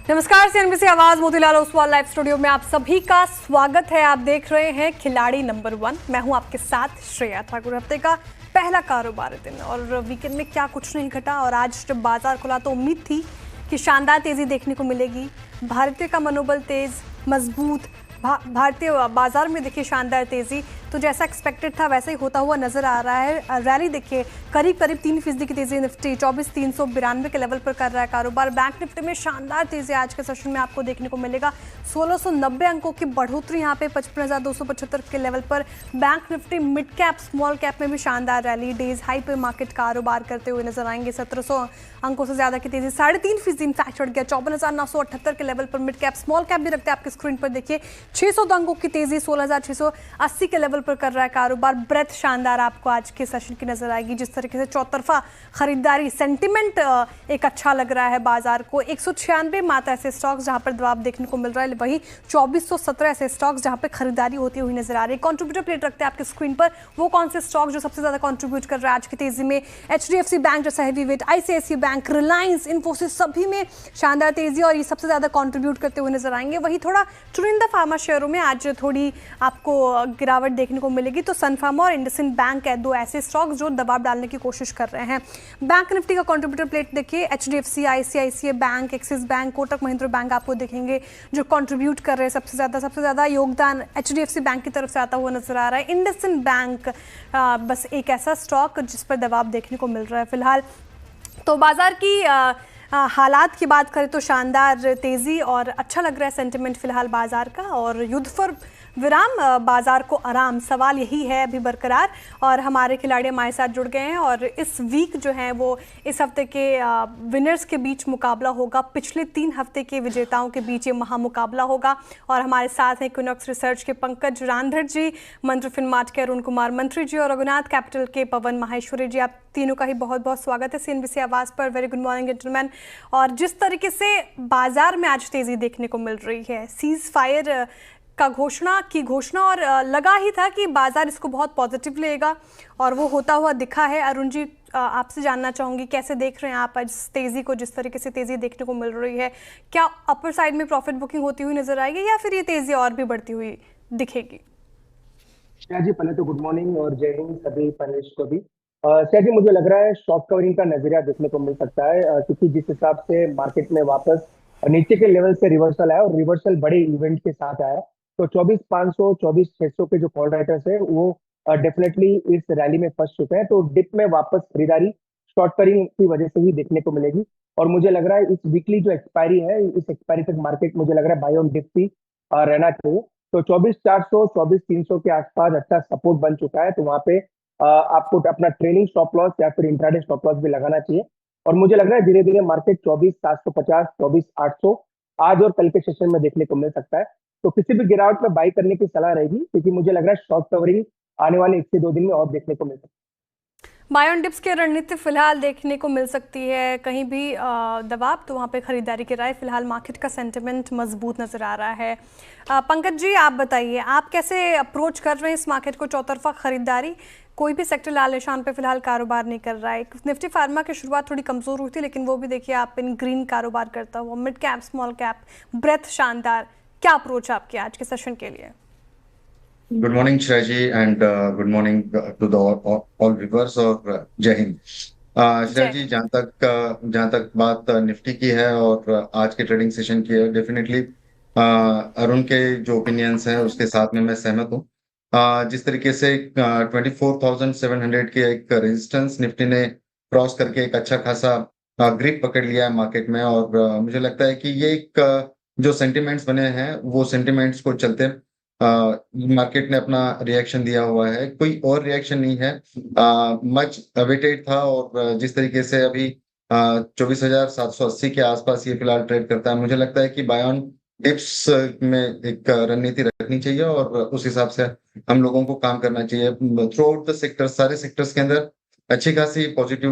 नमस्कार, सीएनबीसी आवाज Motilal Oswal live studio में आप सभी का स्वागत है। आप देख रहे हैं खिलाड़ी नंबर 1। मैं हूं आपके साथ श्रेया ठाकुर। हफ्ते का पहला कारोबारी दिन और वीकेंड में क्या कुछ नहीं घटा और आज जब बाजार खुला तो उम्मीद थी कि शानदार तेजी देखने को मिलेगी। भारतीय का मनोबल तेज मजबूत, भारतीय बाजार में देखिए शानदार तेजी, तो जैसा एक्सपेक्टेड था वैसा ही होता हुआ नजर आ रहा है। रैली देखिए करीब 3% की तेजी, निफ्टी 24,392 के लेवल पर कर रहा है कारोबार। बैंक निफ्टी में शानदार तेजी आज के सेशन में आपको देखने को मिलेगा। 1690 अंकों की बढ़ोतरी यहाँ पे 55,275 के लेवल पर। Bank Nifty mid cap small cap में भी शानदार रैली, डेज हाई पे मार्केट कारोबार करते हुए नजर आएंगे। 1700 अंकों से ज्यादा की तेजी, 3.5% इनफैक्ट चढ़ गया, 54,978 के लेवल पर। मिड कैप स्मॉल कैप भी रखते हैं आपके स्क्रीन पर, देखिए 600 अंकों की तेजी, 16,680 के लेवल पर कर रहा है कारोबार। ब्रेथ शानदार आपको आज के सेशन की नजर आएगी। जिस तरीके से चौतरफा खरीदारी, सेंटिमेंट एक अच्छा लग रहा है बाजार को। 196 मात्र ऐसे स्टॉक्स जहां पर दबाव देखने को मिल रहा है, वहीं 2417 ऐसे स्टॉक्स जहां पर खरीदारी होती हुई नजर आ रही है। कंट्रीब्यूटर प्लेट रखते हैं आपके स्क्रीन पर, वो कौन से स्टॉक जो सबसे ज्यादा कंट्रीब्यूट कर रहा है आज की तेजी में। HDFC बैंक जैसा heavy weight, ICICI bank, Reliance, Infosys, सभी में शानदार तेजी और ये सबसे ज्यादा कंट्रीब्यूट करते हुए नजर आएंगे। वहीं थोड़ा चुनिंदा फार्मा शेयरों में आज थोड़ी आपको गिरावट देखने को मिलेगी, तो सन फार्मा और इंडसइंड बैंक है दो ऐसे स्टॉक्स जो दबाव डालने की कोशिश कर रहे हैं। बैंक निफ्टी का कंट्रीब्यूटर प्लेट देखिए, HDFC, ICICI bank, axis bank, Kotak Mahindra bank आपको देखेंगे जो कंट्रीब्यूट कर रहे हैं। सबसे ज्यादा योगदान HDFC बैंक की तरफ से आता हुआ नजर आ रहा है। इंडसइंड बैंक बस एक ऐसा स्टॉक जिस पर दबाव देखने को मिल रहा है फिलहाल। तो बाजार की हालात की बात करें तो शानदार तेजी और अच्छा लग रहा है सेंटिमेंट फिलहाल बाजार का। और युद्ध पर विराम, बाजार को आराम, सवाल यही है अभी बरकरार। और हमारे खिलाड़ी हमारे साथ जुड़ गए हैं और इस वीक जो है वो इस हफ्ते के विनर्स के बीच मुकाबला होगा। पिछले 3 हफ्ते के विजेताओं के बीच ये महामुकाबला होगा। और हमारे साथ हैं इक्विनॉक्स रिसर्च के पंकज रांधर जी, मंत्र फिनमार्ट के अरुण कुमार मंत्री जी और रघुनाथ कैपिटल के पवन माहेश्वरी जी। आप तीनों का ही बहुत बहुत स्वागत है सीएनबीसी आवाज पर। Very good morning gentleman. और जिस तरीके से बाजार में आज तेजी देखने को मिल रही है, सीज फायर का घोषणा और लगा ही था कि बाजार इसको बहुत पॉजिटिव लेगा और वो होता हुआ दिखा है। अरुण जी, आपसे जानना चाहूंगी कैसे देख रहे हैं आप आज तेजी को, जिस तरीके से तेजी देखने को मिल रही है, क्या अपर साइड में प्रॉफिट बुकिंग होती हुई नजर आएगी या फिर ये तेजी और भी बढ़ती हुई दिखेगी? श्रेया जी, पहले तो गुड मॉर्निंग और जय हिंद सभी पैनलिस्ट को भी। श्रेया जी, मुझे लग रहा है शॉर्ट कवरिंग का नजरिया देखने को मिल सकता है, क्योंकि जिस हिसाब से मार्केट में वापस नीचे के लेवल से रिवर्सल आया और रिवर्सल बड़े इवेंट के साथ आया, तो 24,500 24,600 के जो कॉल राइटर्स है वो डेफिनेटली इस रैली में फंस चुके हैं। तो डिप में वापस खरीदारी शॉर्ट कवरिंग की वजह से ही देखने को मिलेगी। और मुझे लग रहा है इस वीकली जो एक्सपायरी है, इस एक्सपायरी तक मार्केट मुझे लग रहा है बाय ऑन डिप ही रहना चाहिए। तो 24,400 24,300 के आसपास अच्छा सपोर्ट बन चुका है, तो वहां पे आपको अपना ट्रेलिंग स्टॉप लॉस या फिर इंट्राडे स्टॉप लॉस भी लगाना चाहिए। और मुझे लग रहा है धीरे धीरे मार्केट 24,750 24,800 आज और कल के सेशन में देखने को मिल सकता है। तो किसी भी गिरावट में बाई करने की सलाह रहेगी, क्योंकि मुझे लग रहा है शॉर्ट कवरिंग आने वाले 1 से 2 दिन में और देखने को मिल सकता है। बाय ऑन डिप्स की रणनीति फिलहाल देखने को मिल सकती है, कहीं भी दबाव तो वहाँ पे खरीदारी की राय। फिलहाल मार्केट का सेंटिमेंट मजबूत नजर आ रहा है। पंकज जी, आप बताइए आप कैसे अप्रोच कर रहे हैं इस मार्केट को? चौतरफा खरीदारी, कोई भी सेक्टर लाल निशान पे फिलहाल कारोबार नहीं कर रहा है। निफ्टी फार्मा की शुरुआत थोड़ी कमजोर हुई थी, लेकिन वो भी देखिए आप इन ग्रीन कारोबार करता हुआ। Mid cap small cap breadth शानदार। क्या अप्रोच आपके आज के सेशन के लिए? Good morning Shreya ji and good morning to the all viewers और जय हिंद। श्रेया जी, जहाँ तक बात निफ्टी की है और आज के ट्रेडिंग सेशन की है, डेफिनेटली अरुण के जो ओपिनियंस हैं उसके साथ में मैं सहमत हूँ। जिस तरीके से 24,700 के एक रेजिस्टेंस निफ्टी ने क्रॉस करके एक अच्छा खासा ग्रिप पकड़ लिया है मार्केट में, और मुझे लगता है कि ये एक जो सेंटिमेंट्स बने हैं वो सेंटिमेंट्स को चलते मार्केट ने अपना रिएक्शन दिया हुआ है, कोई और रिएक्शन नहीं है। मच अवेटेड था और जिस तरीके से अभी 24,780 के आसपास ये फिलहाल ट्रेड करता है, मुझे लगता है कि बाय ऑन डिप्स में एक रणनीति रखनी चाहिए और उस हिसाब से हम लोगों को काम करना चाहिए। थ्रू आउट द सेक्टर, सारे सेक्टर्स के अंदर अच्छी खासी पॉजिटिव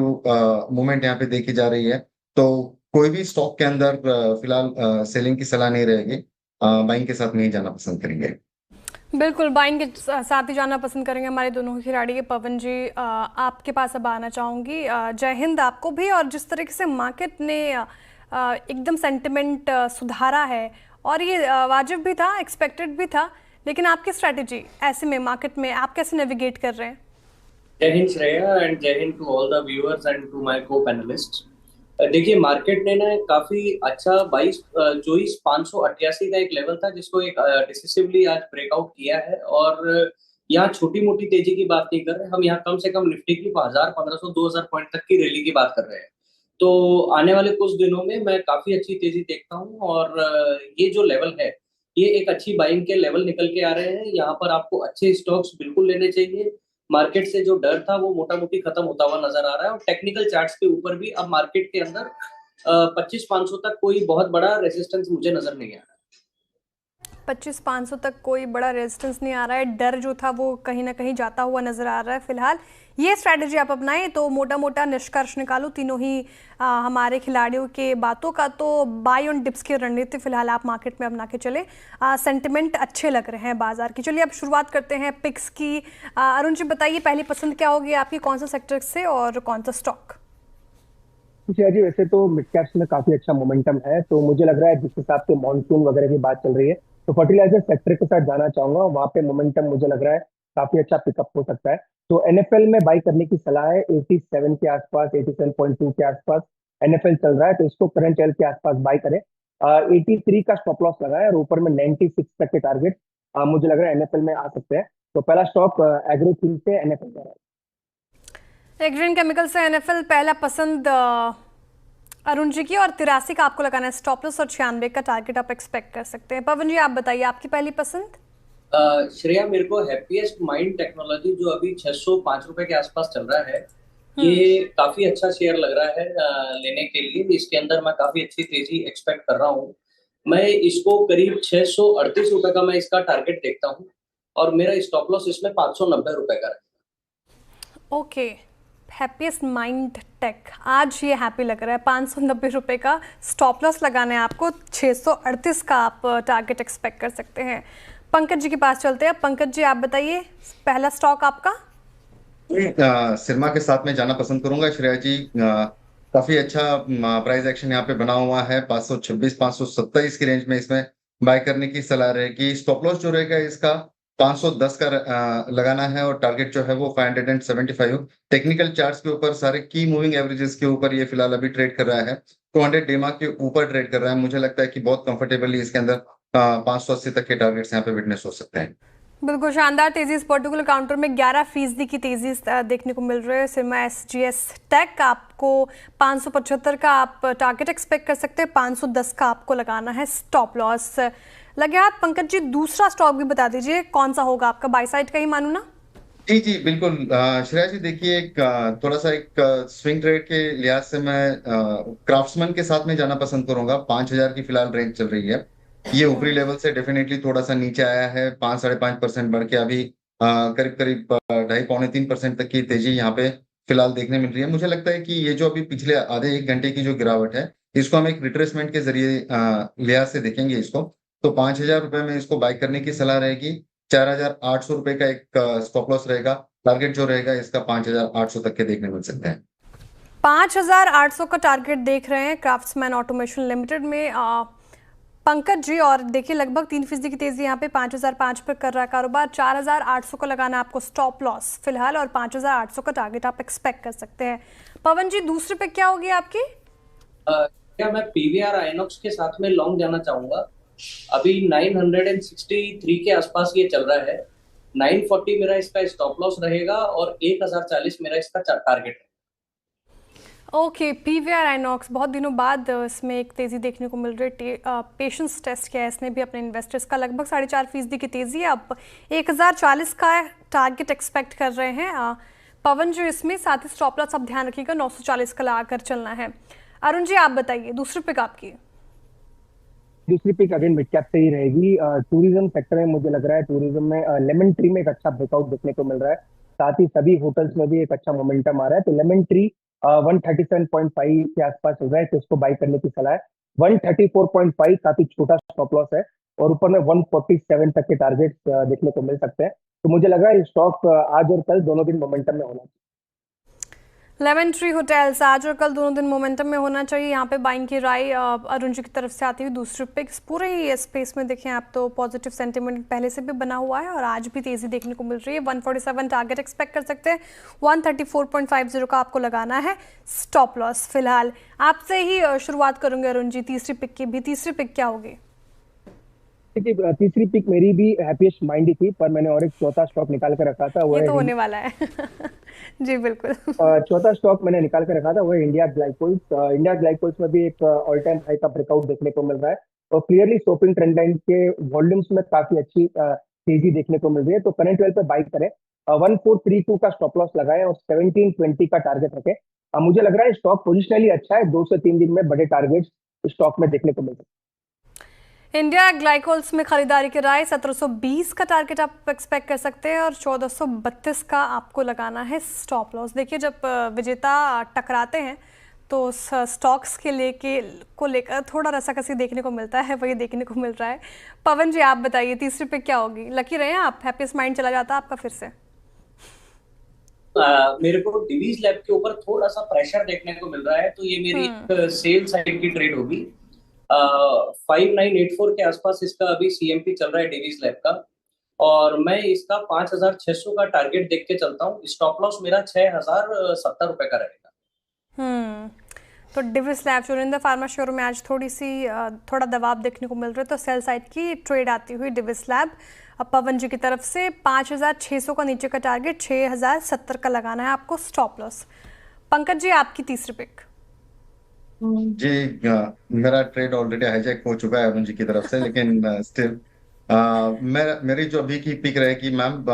मूवमेंट यहाँ पे देखी जा रही है। तो कोई भी स्टॉक के अंदर फिलहाल सेलिंग की सलाह नहीं रहेगी, बाइंग के साथ नहीं जाना पसंद करेंगे। बिल्कुल, बाइंग के साथ ही जाना पसंद करेंगे हमारे दोनों खिलाड़ी। पवन जी, आपके पास अब आना चाहूँगी। जय हिंद आपको भी। और जिस तरीके से मार्केट ने एकदम सेंटिमेंट सुधारा है और ये वाजिब भी था, एक्सपेक्टेड भी था, लेकिन आपकी स्ट्रैटेजी ऐसे में मार्केट में आप कैसे नेविगेट कर रहे हैं? जय हिंद श्रेया एंड जय Hind to all the viewers and to my को पैनलिस्ट। देखिए, मार्केट ने ना काफी अच्छा 22,588 का एक लेवल था जिसको एक डिसिसिवली आज ब्रेकआउट किया है। और यहाँ छोटी मोटी तेजी की बात नहीं कर रहे, हम यहाँ कम से कम निफ्टी की 1000, 1500, 2000 पॉइंट तक की रैली की बात कर रहे हैं। तो आने वाले कुछ दिनों में मैं काफी अच्छी तेजी देखता हूँ और ये जो लेवल है ये एक अच्छी बाइंग के लेवल निकल के आ रहे हैं। यहाँ पर आपको अच्छे स्टॉक्स बिल्कुल लेने चाहिए। मार्केट से जो डर था वो मोटा मोटी खत्म होता हुआ नजर आ रहा है और टेक्निकल चार्ट्स के ऊपर भी अब मार्केट के अंदर 25,500 तक कोई बहुत बड़ा रेजिस्टेंस मुझे नजर नहीं आ रहा है। 25,500 तक कोई बड़ा रेजिस्टेंस नहीं आ रहा है, डर जो था वो कहीं ना कहीं जाता हुआ नजर आ रहा है। फिलहाल ये स्ट्रैटेजी आप अपनाएं तो मोटा मोटा निष्कर्ष निकालो तीनों ही हमारे खिलाड़ियों के बातों का, तो बाय ऑन डिप्स की रणनीति फिलहाल आप मार्केट में अपना के चले। सेंटिमेंट अच्छे लग रहे हैं बाजार की। चलिए अब शुरुआत करते हैं पिक्स की। अरुण जी बताइए, पहली पसंद क्या होगी आपकी, कौन सा सेक्टर से और कौन सा स्टॉक? जी, वैसे तो मिड कैप्स में काफी अच्छा मोमेंटम है, तो मुझे लग रहा है जिस हिसाब से मॉनसून वगैरह की बात चल रही है तो फर्टिलाइजर सेक्टर के साथ जाना चाहूंगा। वहां पे मोमेंटम मुझे लग रहा है काफी अच्छा पिकअप हो सकता है। तो एनएफएल में बाई करने की सलाह है 87 के आसपास, 87.2 के आसपास एनएफएल चल रहा है, तो इसको करंट लेवल के आसपास बाई करें। 83 का स्टॉप लॉस लगा है और ऊपर में 96 तक के टारगेट मुझे लग रहा है एनएफएल में आ सकते हैं। तो पहला स्टॉक एग्रो थीम से एनएफएल का है। एग्रीन केमिकल से एनएफएल पहला पसंद अरुण जी की, और 83 का आपको लगाना है स्टॉप लॉस और 96 का टारगेट आप एक्सपेक्ट कर सकते हैं। पवन जी आप बताइए आपकी पहली पसंद। श्रेया, मेरे को हैप्पीएस्ट माइंड टेक्नोलॉजी जो अभी 605 रुपए के आसपास चल रहा है, ये काफी अच्छा शेयर लग रहा है लेने के लिए। इसके अंदर मैं काफी अच्छी तेजी एक्सपेक्ट कर रहा हूँ। मैं इसको करीब 638 रुपए का मैं इसका टारगेट देखता हूँ और मेरा स्टॉप लॉस इसमें 590 रुपए का है। ओके, हैप्पीएस्ट माइंड टेक आज ये हैप्पी लग रहा है। 590 रुपए का स्टॉप लॉस लगाना है आपको, 638 का आप टारगेट एक्सपेक्ट कर सकते हैं। पंकज जी के पास चलते हैं। पंकज जी आप बताइए पहला स्टॉक आपका। सिरमा के साथ में जाना पसंद करूंगा श्रेया जी। काफी अच्छा प्राइस एक्शन यहाँ पे बना हुआ है, 526 527 की रेंज में इसमें बाय करने की सलाह रहेगी। स्टॉप लॉस जो रहेगा इसका 510 का लगाना है और टारगेट जो है वो 575। टेक्निकल चार्ट्स के ऊपर सारे की मूविंग एवरेजेस के ऊपर ये फिलहाल अभी ट्रेड कर रहा है, 200 डेमा के ऊपर ट्रेड कर रहा है। मुझे लगता है कि बहुत कंफर्टेबली इसके अंदर 580 तक के टारगेट्स यहाँ पे विटनेस हो सकते हैं। बिल्कुल शानदार तेजी इस पर्टिकुलर काउंटर में 11% की तेजी देखने को मिल रही है। सिरमा एसजीएस टेक आपको 575 का आप टारगेट एक्सपेक्ट कर सकते हैं, 510 का आपको लगाना है स्टॉप लॉस। लगे हाथ पंकज जी दूसरा स्टॉक भी बता दीजिए कौन सा होगा आपका, बाय साइड का ही मानू ना? जी जी बिल्कुल श्रेया जी, देखिए थोड़ा सा एक स्विंग ट्रेड के लिहाज से मैं क्राफ्ट्समैन के साथ में जाना पसंद करूंगा। 5,000 की फिलहाल रेंज चल रही है। ये ऊपरी लेवल से डेफिनेटली थोड़ा सा नीचे आया है, 5-5.5% बढ़ के अभी करीब करीब 2.5-3% तक की तेजी यहाँ पे फिलहाल देखने मिल रही है। मुझे लगता है कि ये जो अभी पिछले आधे एक घंटे की जो गिरावट है इसको हम एक रिट्रेसमेंट के जरिए लिहाज से देखेंगे इसको। तो 5,000 रुपए में इसको बाय करने की सलाह रहेगी। 4,800 रुपए का एक स्टॉप लॉस रहेगा। टारगेट जो रहेगा इसका 5,800 तक के देखने मिल सकते हैं। 5,800 का टारगेट देख रहे हैं क्राफ्ट्समैन ऑटोमेशन लिमिटेड में पंकज जी। और देखिए लगभग 3% की तेजी यहाँ पे 5,005 पर कर रहा है कारोबार। 4,800 का लगाना आपको स्टॉप लॉस फिलहाल और 5,800 का टारगेट आप एक्सपेक्ट कर सकते हैं। पवन जी दूसरे पे क्या होगी आपकी? क्या मैं पीवीआर आइनॉक्स के साथ में लॉन्ग जाना चाहूंगा। अभी 963 के आसपास ये चल रहा है। 940 मेरा इसका स्टॉप लॉस रहेगा और 1,040 मेरा इसका टारगेट है। ओके, पीवीआर आइनॉक्स बहुत दिनों बाद इसमें एक तेज़ी देखने को मिल रही है। पेशेंस टेस्ट किया है इसने भी अपने इन्वेस्टर्स का, लगभग 4.5% की तेज़ी है। अब 1,040 का टारगेट एक्सपेक्ट कर रहे हैं पवन जी इसमें। साथ ही स्टॉप लॉस आप ध्यान रखिएगा 940 का लगाकर चलना है। अरुण जी आप बताइए दूसरी पिक आपकी। दूसरी पिक अगेन मिड कैप से ही रहेगी। टूरिज्म सेक्टर में मुझे लग रहा है टूरिज्म में लेमन ट्री में एक अच्छा ब्रेकआउट देखने को मिल रहा है। साथ ही सभी होटल्स में भी एक अच्छा मोमेंटम आ रहा है। तो लेमन ट्री 137.5 के आसपास चल रहा है, तो इसको बाई करने की सलाह है। 134.5 काफी छोटा स्टॉप लॉस है और ऊपर में 147 तक के टारगेट देखने को मिल सकते हैं। तो मुझे लगा ये स्टॉक आज और कल दोनों दिन मोमेंटम में होना चाहिए। लेमन ट्री होटल्स आज और कल दोनों दिन मोमेंटम में होना चाहिए। यहाँ पे बाइंग की राय अरुण जी की तरफ से आती हुई दूसरी पिक्स पूरे ही स्पेस में देखें आप तो पॉजिटिव सेंटीमेंट पहले से भी बना हुआ है और आज भी तेजी देखने को मिल रही है। 147 टारगेट एक्सपेक्ट कर सकते हैं। 134.50 का आपको लगाना है स्टॉप लॉस। फिलहाल आपसे ही शुरुआत करूंगे अरुण जी, तीसरी पिक की भी। तीसरी पिक क्या होगी? तीसरी पिक मेरी भी हैप्पीएस्ट माइंड ही थी, पर मैंने और एक चौथा स्टॉक निकाल कर रखा था, वो ये है तो होने वाला है जी बिल्कुल। चौथा स्टॉक मैंने निकाल कर रखा था वो है इंडिया ग्लाइकोल्स। इंडिया ग्लाइकोल्स में भी एक ऑल टाइम हाई का ब्रेकआउट देखने को मिल रहा है और क्लियरली स्टॉपिंग ट्रेंड लाइन के वॉल्यूम्स में काफी अच्छी तेजी देखने को मिल रही है। तो करंट लेवल पे बाई करें, 1432 का स्टॉप लॉस लगाएं और 1720 का टारगेट रखें। मुझे लग रहा है स्टॉक पोजिशनली अच्छा है, 2 से 3 दिन में बड़े टारगेट्स स्टॉक में देखने को मिल सकते हैं। इंडिया ग्लाइकोल्स में खरीदारी की राय 1720 का टारगेट आप एक्सपेक्ट कर सकते हैं और 1432 का आपको लगाना है स्टॉप लॉस। देखिए जब विजेता टकराते हैं तो स्टॉक्स के लेकर थोड़ा रसाकसी देखने को मिलता है, वही देखने को मिल रहा है। पवन जी आप बताइए तीसरी पिक क्या होगी? लकी रहे हैं आप, हैप्पीएस्ट माइंड चला जाता आपका फिर से। मेरे को डिवीज लैब के ऊपर थोड़ा सा प्रेशर देखने को मिल रहा है, तो ये मेरी सेल साइड की ट्रेड होगी। 5984 के आसपास इसका अभी सीएमपी चल रहा है डिवीज लैब का, और मैं इसका 5600 का टारगेट देख के चलता हूँ। स्टॉप लॉस मेरा 6070 रुपए का रहेगा। तो डिविस लैब चुनिंदा फार्मा शेयर में आज थोड़ा दबाव देखने को मिल रहा है, तो सेल साइड की ट्रेड आती हुई डिविस लैब। अब पवन जी की तरफ से 5600 का नीचे का टारगेट, 6070 का लगाना है आपको स्टॉप लॉस। पंकज जी आपकी तीसरी पिक। जी मेरा ट्रेड ऑलरेडी हाईजैक हो चुका है अरुण जी की तरफ से, लेकिन स्टिल मेरी जो अभी की पिक रहेगी मैम,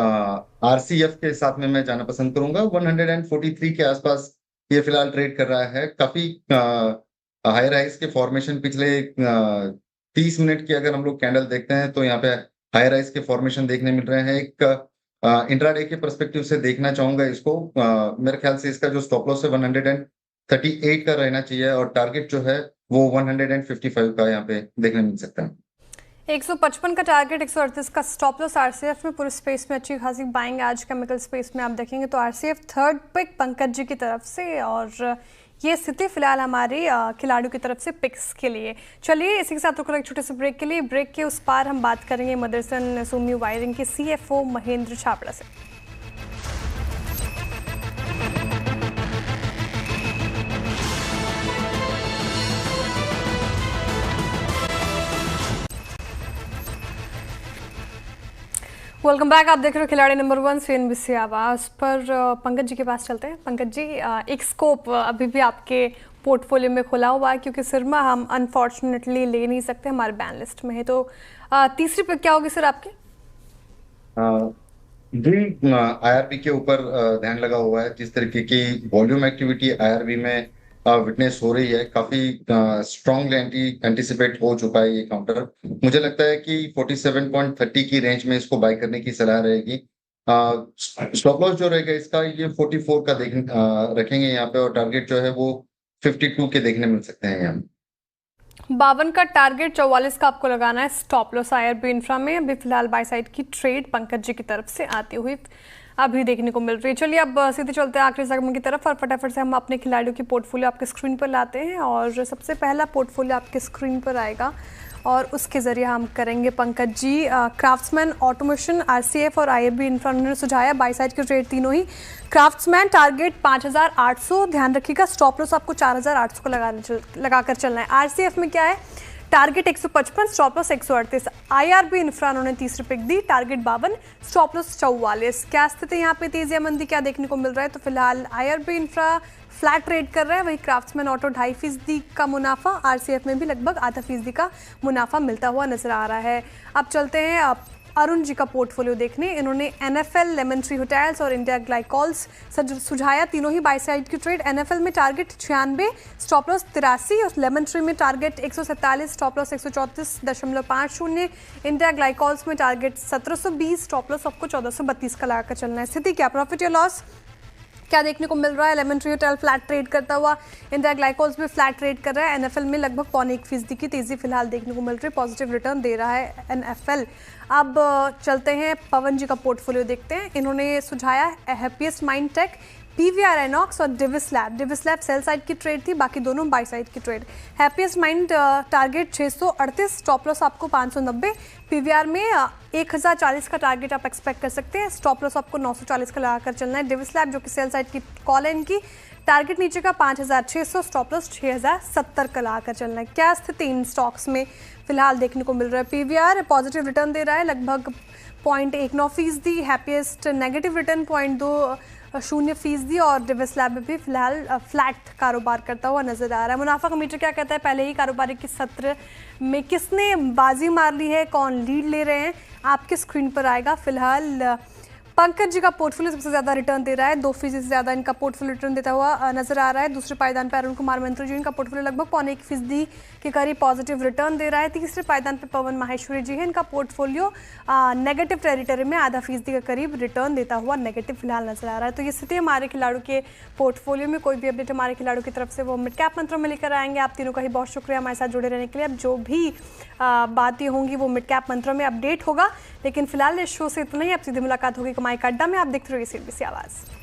आरसीएफ के साथ में मैं जाना पसंद करूंगा। 143 के आसपास ये फिलहाल ट्रेड कर रहा है। काफी हाई राइज के फॉर्मेशन पिछले 30 मिनट की अगर हम लोग कैंडल देखते हैं तो यहाँ पे हाई राइज के फॉर्मेशन देखने मिल रहे हैं। एक इंट्राडे के पर्सपेक्टिव से देखना चाहूंगा इसको। मेरे ख्याल से इसका जो स्टॉप लॉस है 138 का रहना चाहिए और टारगेट जो है वो 155 का यहाँ पे देखने मिल सकता है। 155 का टारगेट, 138 का स्टॉप लॉस। आरसीएफ में पूरे स्पेस में अच्छी खासी बाइंग आज केमिकल स्पेस में आप देखेंगे तो RCF third pick Pankaj ji की तरफ से, और ये स्थिति फिलहाल हमारे खिलाड़ियों की तरफ से पिक्स के लिए। चलिए इसी के साथ रुक एक छोटे से ब्रेक के लिए। ब्रेक के उस पार हम बात करेंगे मदरसन सूमी वायरिंग के सीएफओ महेंद्र छाबड़ा से। वेलकम बैक, आप देख रहे हो खिलाड़ी नंबर 1 सीएनबीसी आवाज पर। पंकज जी के पास चलते हैं। पंकज जी एक स्कोप अभी भी आपके पोर्टफोलियो में खुला हुआ है क्योंकि सिरमा हम अनफॉर्चुनेटली ले नहीं सकते, हमारे बैन लिस्ट में है। तो तीसरी पे क्या होगी सर आपकी? जी आईआरबी के ऊपर ध्यान लगा हुआ है। जिस तरीके की वॉल्यूम एक्टिविटी आईआरबी में विटनेस हो रही है, काफी स्ट्रॉन्ग एंटीसिपेट हो चुका है ये काउंटर। मुझे लगता है कि 47.30 की रेंज में इसको बाय करने की सलाह रहेगी। स्टॉप लॉस जो रहेगा इसका ये 44 का रखेंगे यहाँ पे, और टारगेट जो है वो 52 के देखने मिल सकते हैं यहाँ। 52 का टारगेट, 44 का आपको लगाना है स्टॉप लॉस आईआरबी इंफ्रा में। अभी फिलहाल बाय साइड की ट्रेड पंकज जी की तरफ से आती हुई अभी देखने को मिल रही है। चलिए अब सीधे चलते हैं आखिरी सेगमेंट की तरफ और फटाफट से हम अपने खिलाड़ियों की पोर्टफोलियो आपके स्क्रीन पर लाते हैं। और सबसे पहला पोर्टफोलियो आपके स्क्रीन पर आएगा और उसके जरिए हम करेंगे Pankaj ji craftsman automation, RCF और आईआरबी इंफ्रा ने सुझाया बाई साइड की ट्रेड तीनों ही। क्राफ्ट्समैन टारगेट 5800, ध्यान रखिएगा स्टॉप लॉस आपको 4800 को लगाकर चलना है। आरसीएफ में क्या है? Target 155, stop loss 138। IRB infra उन्होंने तीसरी पिक दी, टारगेट 52, स्टॉप लॉस 44। क्या स्थिति यहाँ पे तेजी या मंदी क्या देखने को मिल रहा है? तो फिलहाल आईआरबी इंफ्रा फ्लैट ट्रेड कर रहा है, वही क्राफ्ट्समैन ऑटो 2.5% का मुनाफा, आरसीएफ में भी लगभग 0.5% का मुनाफा मिलता हुआ नजर आ रहा है। अब चलते हैं अरुण जी का पोर्टफोलियो देखने। इन्होंने एनएफएल, लेमन ट्री होटल्स और इंडिया ग्लाइकोल्स सुझाया, तीनों ही बाई साइड की ट्रेड। एनएफएल में टारगेट 96, स्टॉप लॉस 83 और लेमन ट्री में target 147, stop loss 134.50। India glycols में टारगेट 1720, स्टॉप लॉस आपको 1432 का लगाकर चलना है। स्थिति क्या, प्रॉफिट या लॉस क्या देखने को मिल रहा है? Lemon tree hotel flat trade करता हुआ, इंडिया ग्लाइकोल्स भी फ्लैट ट्रेड कर रहा है। एनएफएल में लगभग 0.25% की तेजी फिलहाल देखने को मिल रही है, पॉजिटिव रिटर्न दे रहा है एनएफएल। अब चलते हैं पवन जी का पोर्टफोलियो देखते हैं। इन्होंने सुझाया Happiest Minds Tech, PVR INOX और डिविस लैब सेल साइड की ट्रेड थी, बाकी दोनों बाई साइड की trade. Happiest Minds target 638, stop loss आपको 590। पीवीआर में 1040 का टारगेट आप एक्सपेक्ट कर सकते हैं, स्टॉप लॉस आपको 940 का लगाकर चलना है। डिविस लैब जो कि सेल साइड की कॉल है इनकी, टारगेट नीचे का 5600, स्टॉप लॉस 6070 का लगाकर चलना है। क्या स्थिति इन स्टॉक्स में फिलहाल देखने को मिल रहा है? पीवीआर पॉजिटिव रिटर्न दे रहा है लगभग 0.19%, हैप्पीएस्ट नेगेटिव रिटर्न 0.20% और डिविस लैब भी फिलहाल फ्लैट कारोबार करता हुआ नजर आ रहा है। मुनाफा का मीटर क्या कहता है? पहले ही कारोबारी के सत्र में किसने बाजी मार ली है, कौन लीड ले रहे हैं, आपके स्क्रीन पर आएगा। फिलहाल पंकज जी का पोर्टफोलियो सबसे ज्यादा रिटर्न दे रहा है, 2% से ज्यादा इनका पोर्टफोलियो रिटर्न देता हुआ नजर आ रहा है। दूसरे पायदान पर अरुण कुमार मंत्री जी, इनका पोर्टफोलियो लगभग 0.25% के करीब पॉजिटिव रिटर्न दे रहा है। तीसरे पायदान पर पवन माहेश्वरी जी है, इनका पोर्टफोलियो नेगेटिव टेरिटरी में 0.5% के करीब रिटर्न देता हुआ नेगेटिव फिलहाल नजर आ रहा है। तो ये स्थिति हमारे खिलाड़ियों के पोर्टफोलियो में। कोई भी अपडेट हमारे खिलाड़ियों की तरफ से वो मिड कैप मंत्रों में लेकर आएंगे। आप तीनों का ही बहुत शुक्रिया हमारे साथ जुड़े रहने के लिए। अब जो भी बातें होंगी वो मिड कैप मंत्रों में अपडेट होगा, लेकिन फिलहाल इस शो से इतना ही। अब सीधी मुलाकात होगी कमाई का अड्डा में। आप देखते रहिए CNBC आवाज़।